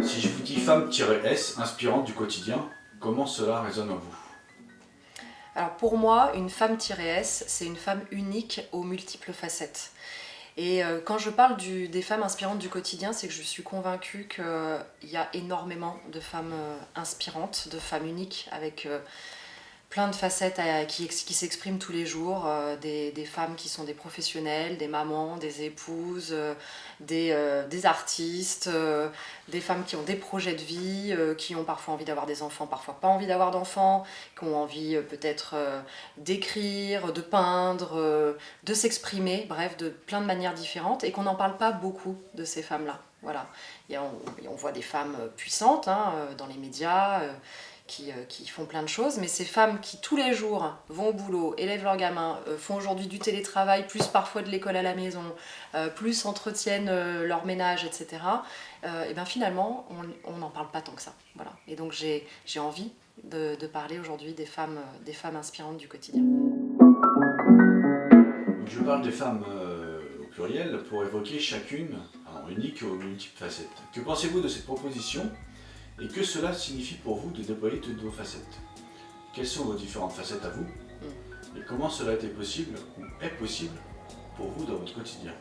Si je vous dis femme-s, inspirante du quotidien, comment cela résonne en vous? Alors pour moi, une femme-S, c'est une femme unique aux multiples facettes. Et quand je parle des femmes inspirantes du quotidien, c'est que je suis convaincue qu'il y a énormément de femmes inspirantes, de femmes uniques avec plein de facettes qui s'expriment tous les jours, des femmes qui sont des professionnelles, des mamans, des épouses, des artistes, des femmes qui ont des projets de vie, qui ont parfois envie d'avoir des enfants, parfois pas envie d'avoir d'enfants, qui ont envie peut-être d'écrire, de peindre, de s'exprimer, bref, de plein de manières différentes, et qu'on n'en parle pas beaucoup de ces femmes-là. Voilà. On voit des femmes puissantes dans les médias, qui font plein de choses, mais ces femmes qui tous les jours vont au boulot, élèvent leurs gamins, font aujourd'hui du télétravail, plus parfois de l'école à la maison, plus entretiennent leur ménage, etc. Et bien finalement, on n'en parle pas tant que ça. Voilà. Et donc j'ai envie de parler aujourd'hui des femmes inspirantes du quotidien. Donc je parle des femmes au pluriel pour évoquer chacune, unique aux multiples facettes. Que pensez-vous de cette proposition et que cela signifie pour vous de déployer toutes vos facettes? Quelles sont vos différentes facettes à vous? Et comment cela a été possible ou est possible pour vous dans votre quotidien?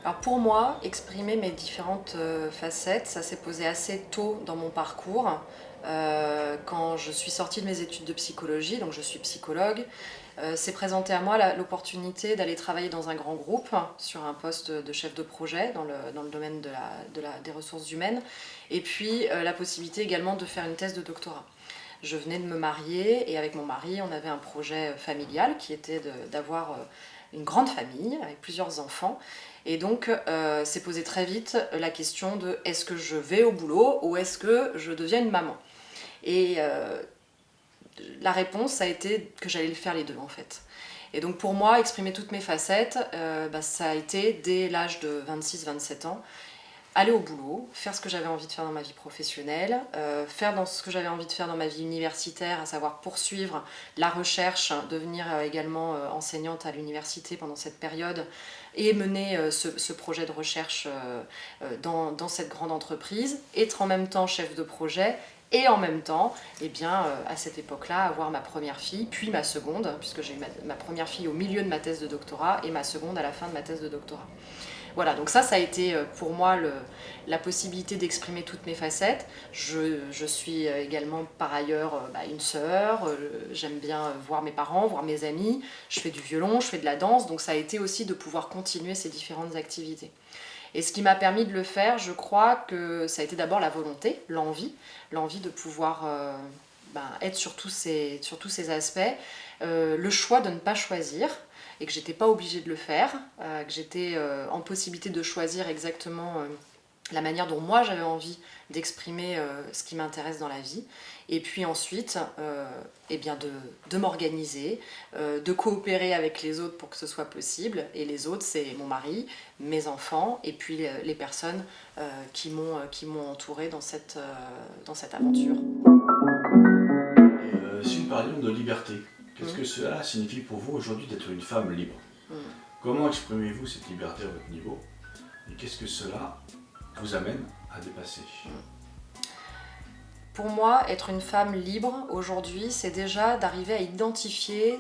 Alors pour moi, exprimer mes différentes facettes, ça s'est posé assez tôt dans mon parcours. Quand je suis sortie de mes études de psychologie, donc je suis psychologue, s'est présentée à moi l'opportunité d'aller travailler dans un grand groupe sur un poste de chef de projet dans le domaine des ressources humaines, et puis la possibilité également de faire une thèse de doctorat. Je venais de me marier et avec mon mari, on avait un projet familial qui était d'avoir une grande famille avec plusieurs enfants. Et donc, s'est posé très vite la question de est-ce que je vais au boulot ou est-ce que je deviens une maman? Et la réponse a été que j'allais le faire les deux en fait. Et donc pour moi, exprimer toutes mes facettes, ça a été dès l'âge de 26-27 ans, aller au boulot, faire ce que j'avais envie de faire dans ma vie professionnelle, faire dans ce que j'avais envie de faire dans ma vie universitaire, à savoir poursuivre la recherche, devenir également enseignante à l'université pendant cette période et mener ce projet de recherche dans cette grande entreprise, être en même temps chef de projet et en même temps, à cette époque-là, avoir ma première fille, puis ma seconde, puisque j'ai eu ma première fille au milieu de ma thèse de doctorat et ma seconde à la fin de ma thèse de doctorat. Voilà, donc ça a été pour moi la possibilité d'exprimer toutes mes facettes. Je suis également par ailleurs une sœur, j'aime bien voir mes parents, voir mes amis, je fais du violon, je fais de la danse, donc ça a été aussi de pouvoir continuer ces différentes activités. Et ce qui m'a permis de le faire, je crois que ça a été d'abord la volonté, l'envie de pouvoir être sur tous ces aspects, le choix de ne pas choisir, et que j'étais pas obligée de le faire, que j'étais en possibilité de choisir exactement la manière dont moi j'avais envie d'exprimer ce qui m'intéresse dans la vie, et puis ensuite de m'organiser, de coopérer avec les autres pour que ce soit possible, et les autres c'est mon mari, mes enfants, et puis les personnes qui m'ont entourée dans cette aventure. Si nous parlions de liberté, qu'est-ce que cela signifie pour vous aujourd'hui d'être une femme libre? Comment exprimez-vous cette liberté à votre niveau? Et qu'est-ce que cela vous amène à dépasser? Pour moi, être une femme libre aujourd'hui, c'est déjà d'arriver à identifier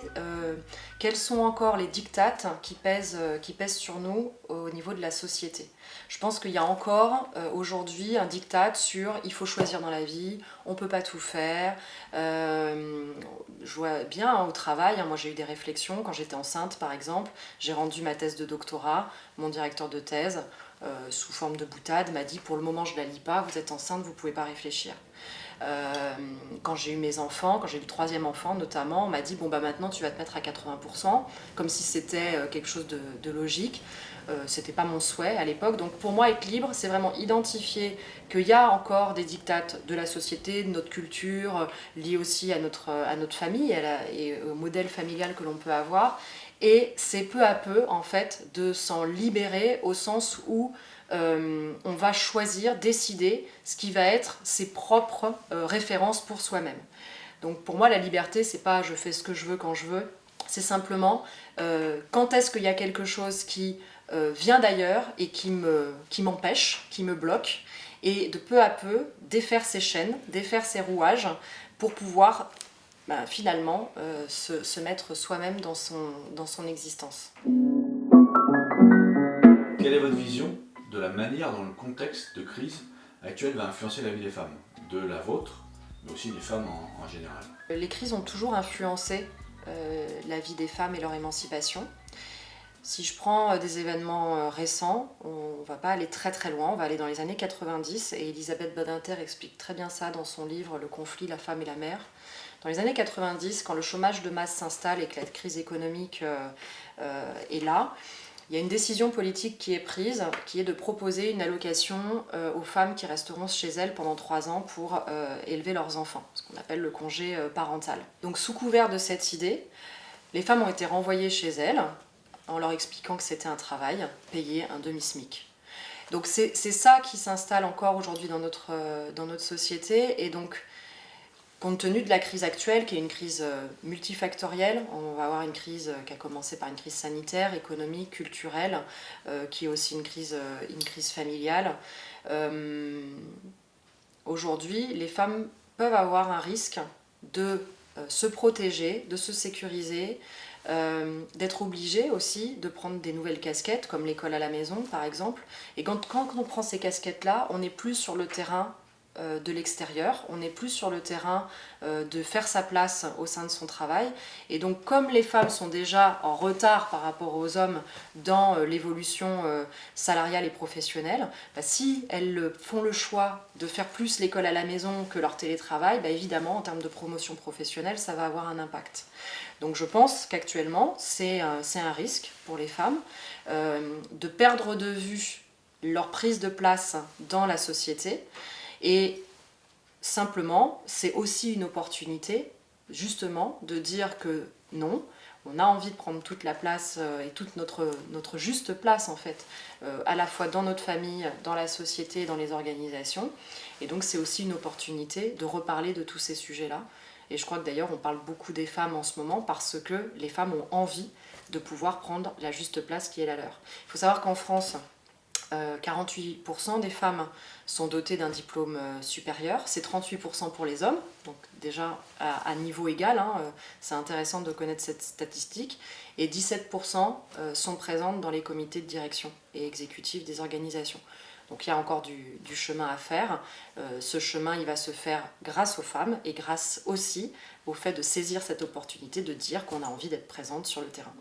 quels sont encore les diktats qui pèsent sur nous au niveau de la société. Je pense qu'il y a encore aujourd'hui un diktat sur il faut choisir dans la vie, on ne peut pas tout faire. Je vois bien au travail, moi j'ai eu des réflexions quand j'étais enceinte par exemple, j'ai rendu ma thèse de doctorat, mon directeur de thèse, sous forme de boutade, m'a dit pour le moment je ne la lis pas, vous êtes enceinte, vous ne pouvez pas réfléchir. Quand j'ai eu mes enfants, quand j'ai eu le troisième enfant notamment, on m'a dit bon maintenant tu vas te mettre à 80%, comme si c'était quelque chose de logique. C'était pas mon souhait à l'époque. Donc pour moi être libre, c'est vraiment identifier qu'il y a encore des diktats de la société, de notre culture, liés aussi à notre famille et au modèle familial que l'on peut avoir. Et c'est peu à peu en fait de s'en libérer au sens où on va choisir, décider ce qui va être ses propres références pour soi-même. Donc pour moi la liberté c'est pas je fais ce que je veux quand je veux, c'est simplement quand est-ce qu'il y a quelque chose qui vient d'ailleurs et qui m'empêche, qui me bloque, et de peu à peu défaire ces chaînes, défaire ces rouages pour pouvoir finalement se mettre soi-même dans son existence. Quelle est votre vision de la manière dont le contexte de crise actuel va influencer la vie des femmes, de la vôtre, mais aussi des femmes en général? Les crises ont toujours influencé la vie des femmes et leur émancipation. Si je prends des événements récents, on ne va pas aller très très loin, on va aller dans les années 90, et Elisabeth Badinter explique très bien ça dans son livre « Le conflit, la femme et la mère ». Dans les années 90, quand le chômage de masse s'installe et que la crise économique est là, il y a une décision politique qui est prise, qui est de proposer une allocation aux femmes qui resteront chez elles pendant 3 ans pour élever leurs enfants, ce qu'on appelle le congé parental. Donc sous couvert de cette idée, les femmes ont été renvoyées chez elles en leur expliquant que c'était un travail payé un demi-SMIC. Donc c'est ça qui s'installe encore aujourd'hui dans notre société, et donc compte tenu de la crise actuelle, qui est une crise multifactorielle, on va avoir une crise qui a commencé par une crise sanitaire, économique, culturelle, qui est aussi une crise familiale. Aujourd'hui, les femmes peuvent avoir un risque de se protéger, de se sécuriser, d'être obligées aussi de prendre des nouvelles casquettes, comme l'école à la maison par exemple. Et quand on prend ces casquettes-là, on n'est plus sur le terrain de l'extérieur, on n'est plus sur le terrain de faire sa place au sein de son travail. Et donc comme les femmes sont déjà en retard par rapport aux hommes dans l'évolution salariale et professionnelle, si elles font le choix de faire plus l'école à la maison que leur télétravail, évidemment en termes de promotion professionnelle ça va avoir un impact. Donc je pense qu'actuellement c'est un risque pour les femmes de perdre de vue leur prise de place dans la société. Et simplement, c'est aussi une opportunité, justement, de dire que non, on a envie de prendre toute la place et toute notre juste place, en fait, à la fois dans notre famille, dans la société, dans les organisations. Et donc, c'est aussi une opportunité de reparler de tous ces sujets-là. Et je crois que d'ailleurs, on parle beaucoup des femmes en ce moment parce que les femmes ont envie de pouvoir prendre la juste place qui est la leur. Il faut savoir qu'en France, 48% des femmes sont dotées d'un diplôme supérieur, c'est 38% pour les hommes, donc déjà à niveau égal, c'est intéressant de connaître cette statistique, et 17% sont présentes dans les comités de direction et exécutifs des organisations. Donc il y a encore du chemin à faire. Ce chemin, il va se faire grâce aux femmes et grâce aussi au fait de saisir cette opportunité de dire qu'on a envie d'être présente sur le terrain.